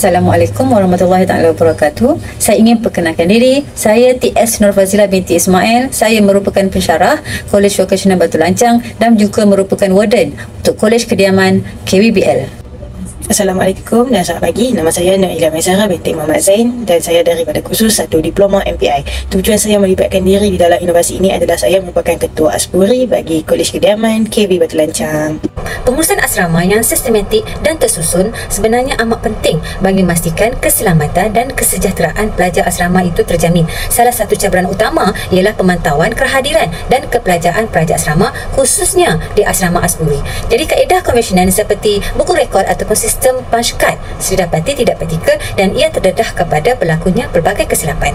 Assalamualaikum warahmatullahi taala wabarakatuh. Saya ingin perkenalkan diri. Saya TS Nur Fazilah binti Ismail. Saya merupakan pensyarah Kolej Vocasional Batu Lancang dan juga merupakan warden untuk Kolej Kediaman KWBL. Assalamualaikum dan selamat pagi. Nama saya Naila Maizara binti Muhammad Zain dan saya daripada kursus 1 Diploma MPI. Tujuan saya melibatkan diri di dalam inovasi ini adalah saya merupakan Ketua Aspuri bagi Kolej Kediaman KB Batu Lancang. Pengurusan asrama yang sistematik dan tersusun sebenarnya amat penting bagi memastikan keselamatan dan kesejahteraan pelajar asrama itu terjamin. Salah satu cabaran utama ialah pemantauan kehadiran dan kepelajaan pelajar asrama khususnya di asrama Aspuri. Jadi kaedah konvensional seperti buku rekod ataupun sistem punch card didapati tidak praktikal dan ia terdedah kepada berlakunya pelbagai kesilapan.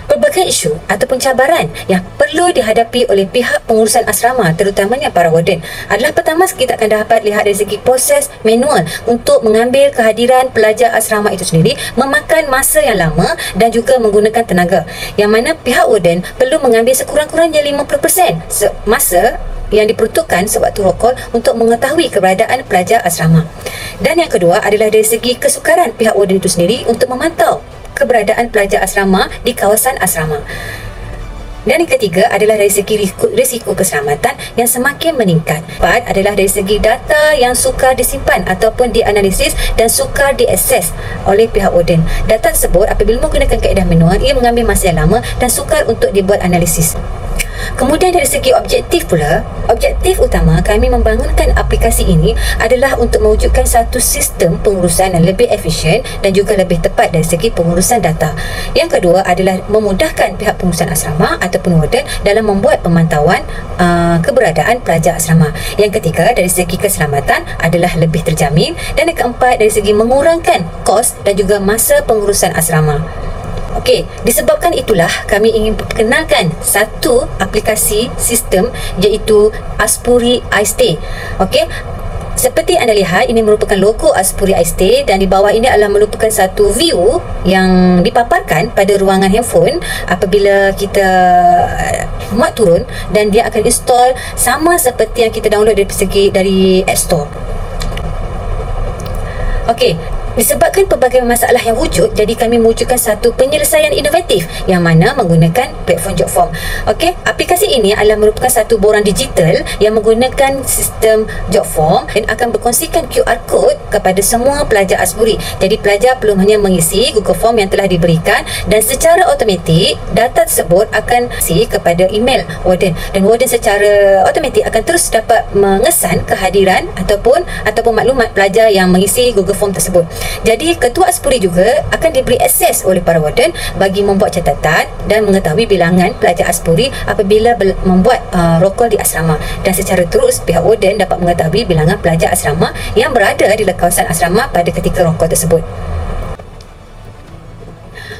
Pelbagai isu ataupun cabaran yang perlu dihadapi oleh pihak pengurusan asrama terutamanya para warden adalah pertama kita akan dapat lihat dari segi proses manual untuk mengambil kehadiran pelajar asrama itu sendiri memakan masa yang lama dan juga menggunakan tenaga yang mana pihak warden perlu mengambil sekurang-kurangnya 50% masa yang diperuntukkan sewaktu roll call untuk mengetahui keberadaan pelajar asrama. Dan yang kedua adalah dari segi kesukaran pihak warden itu sendiri untuk memantau keberadaan pelajar asrama di kawasan asrama. Dan yang ketiga adalah dari segi risiko keselamatan yang semakin meningkat. Empat adalah dari segi data yang sukar disimpan ataupun dianalisis dan sukar diakses oleh pihak warden. Data tersebut apabila menggunakan kaedah manual ia mengambil masa yang lama dan sukar untuk dibuat analisis. Kemudian dari segi objektif pula, objektif utama kami membangunkan aplikasi ini adalah untuk mewujudkan satu sistem pengurusan yang lebih efisien dan juga lebih tepat dari segi pengurusan data. Yang kedua adalah memudahkan pihak pengurusan asrama ataupun warden dalam membuat pemantauan keberadaan pelajar asrama. Yang ketiga dari segi keselamatan adalah lebih terjamin dan yang keempat dari segi mengurangkan kos dan juga masa pengurusan asrama. Okey, disebabkan itulah kami ingin perkenalkan satu aplikasi sistem iaitu Aspuri iStay. Okey, seperti anda lihat ini merupakan logo Aspuri iStay dan di bawah ini adalah merupakan satu view yang dipaparkan pada ruangan handphone apabila kita muat turun dan dia akan install sama seperti yang kita download dari App Store. Okey, disebabkan pelbagai masalah yang wujud, jadi kami mewujudkan satu penyelesaian inovatif yang mana menggunakan platform JobForm. Okey, aplikasi ini adalah merupakan satu borang digital yang menggunakan sistem JobForm dan akan berkongsikan QR code kepada semua pelajar Aspuri. Jadi pelajar perlu hanya mengisi Google Form yang telah diberikan dan secara automatik data tersebut akan isi kepada email warden dan warden secara automatik akan terus dapat mengesan kehadiran ataupun maklumat pelajar yang mengisi Google Form tersebut. Jadi Ketua Aspuri juga akan diberi akses oleh para warden bagi membuat catatan dan mengetahui bilangan pelajar Aspuri apabila membuat roll call di asrama dan secara terus pihak warden dapat mengetahui bilangan pelajar asrama yang berada di kawasan asrama pada ketika roll call tersebut.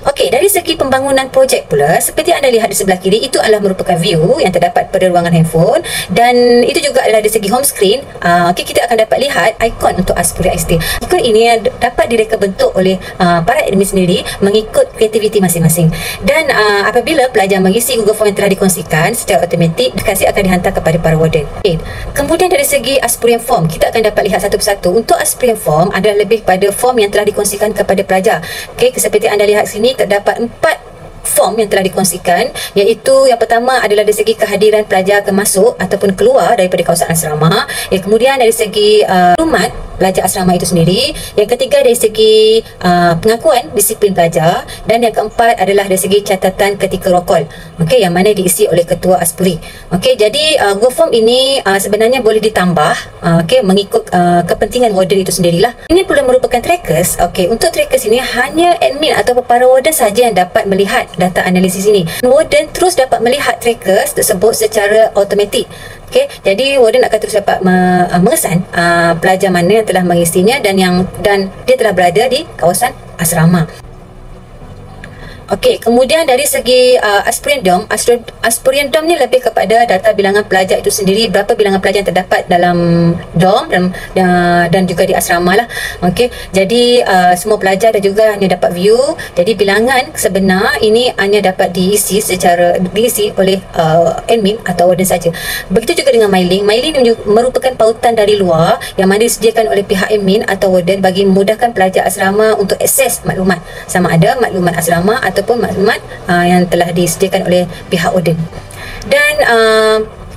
Okey, dari segi pembangunan projek pula, seperti anda lihat di sebelah kiri, itu adalah merupakan view yang terdapat pada ruangan handphone dan itu juga adalah dari segi home screen. Okey, kita akan dapat lihat ikon untuk Aspuri iStay. Ikon ini dapat direka bentuk oleh para admin sendiri mengikut kreativiti masing-masing. Dan apabila pelajar mengisi Google Form yang telah dikongsikan, secara automatik dikasih akan dihantar kepada para warden. Okay. Kemudian dari segi Aspuri Form, kita akan dapat lihat satu persatu. Untuk Aspuri Form adalah lebih pada form yang telah dikongsikan kepada pelajar. Okey, seperti anda lihat sini terdapat 4 form yang telah dikongsikan, iaitu yang pertama adalah dari segi kehadiran pelajar akan masuk ataupun keluar daripada kawasan asrama, yang kemudian dari segi maklumat pelajar asrama itu sendiri, yang ketiga dari segi pengakuan disiplin pelajar dan yang keempat adalah dari segi catatan ketika roll call, okey, yang mana diisi oleh Ketua Aspuri. Okey, jadi Google Form ini sebenarnya boleh ditambah okey, mengikut kepentingan warden itu sendirilah. Ini pula merupakan trackers. Okey, untuk trackers ini hanya admin atau para warden saja yang dapat melihat data analisis ini. Warden terus dapat melihat trackers tersebut secara automatik. Okey, jadi warden akan terus dapat mengesan pelajar mana yang telah mengisinya dan dia telah berada di kawasan asrama. Okey, kemudian dari segi Aspirandum, Aspirandum ni lebih kepada data bilangan pelajar itu sendiri, berapa bilangan pelajar yang terdapat dalam dorm dan juga di asrama lah. Okey, jadi semua pelajar dan juga hanya dapat view. Jadi bilangan sebenar ini hanya dapat diisi oleh admin atau warden saja. Begitu juga dengan mailing. Mailing ini merupakan pautan dari luar yang mana disediakan oleh pihak admin atau warden bagi memudahkan pelajar asrama untuk akses maklumat, sama ada maklumat asrama ataupun maklumat yang telah disediakan oleh pihak warden. Dan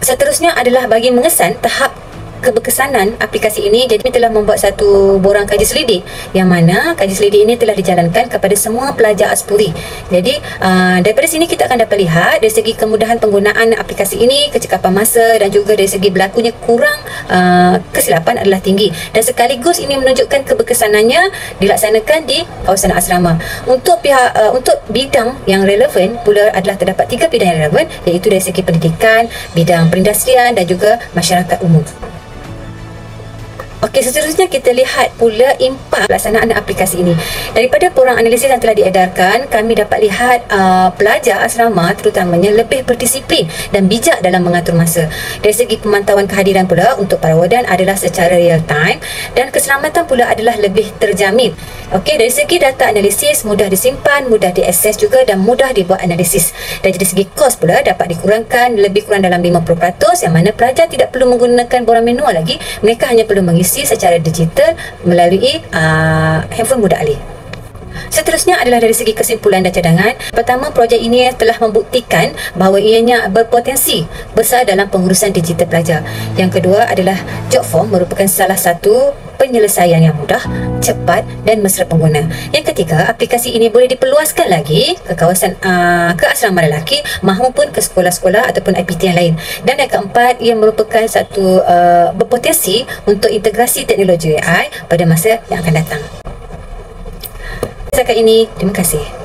seterusnya adalah bagi mengesan tahap keberkesanan aplikasi ini. Jadi kami telah membuat satu borang kaji selidik yang mana kaji selidik ini telah dijalankan kepada semua pelajar Aspuri. Jadi daripada sini kita akan dapat lihat dari segi kemudahan penggunaan aplikasi ini, kecekapan masa dan juga dari segi berlakunya kurang kesilapan adalah tinggi, dan sekaligus ini menunjukkan keberkesanannya dilaksanakan di kawasan asrama. Untuk bidang yang relevan pula adalah terdapat 3 bidang yang relevan, iaitu dari segi pendidikan, bidang perindustrian dan juga masyarakat umum. Okey, seterusnya kita lihat pula impak pelaksanaan aplikasi ini. Daripada borang analisis yang telah diedarkan, kami dapat lihat pelajar asrama terutamanya lebih berdisiplin dan bijak dalam mengatur masa. Dari segi pemantauan kehadiran pula untuk para warden adalah secara real time, dan keselamatan pula adalah lebih terjamin. Okey, dari segi data analisis mudah disimpan, mudah diakses juga dan mudah dibuat analisis. Dan dari segi kos pula dapat dikurangkan lebih kurang dalam 50%, yang mana pelajar tidak perlu menggunakan borang manual lagi. Mereka hanya perlu mengisi secara digital melalui handphone mudah alih. Seterusnya adalah dari segi kesimpulan dan cadangan. Pertama, projek ini telah membuktikan bahawa ianya berpotensi besar dalam pengurusan digital pelajar. Yang kedua adalah JobForm merupakan salah satu penyelesaian yang mudah, cepat dan mesra pengguna. Yang ketiga, aplikasi ini boleh diperluaskan lagi ke kawasan ke asrama lelaki maupun ke sekolah-sekolah ataupun IPT yang lain. Dan yang keempat, ia merupakan satu berpotensi untuk integrasi teknologi AI pada masa yang akan datang. Setakat ini, terima kasih.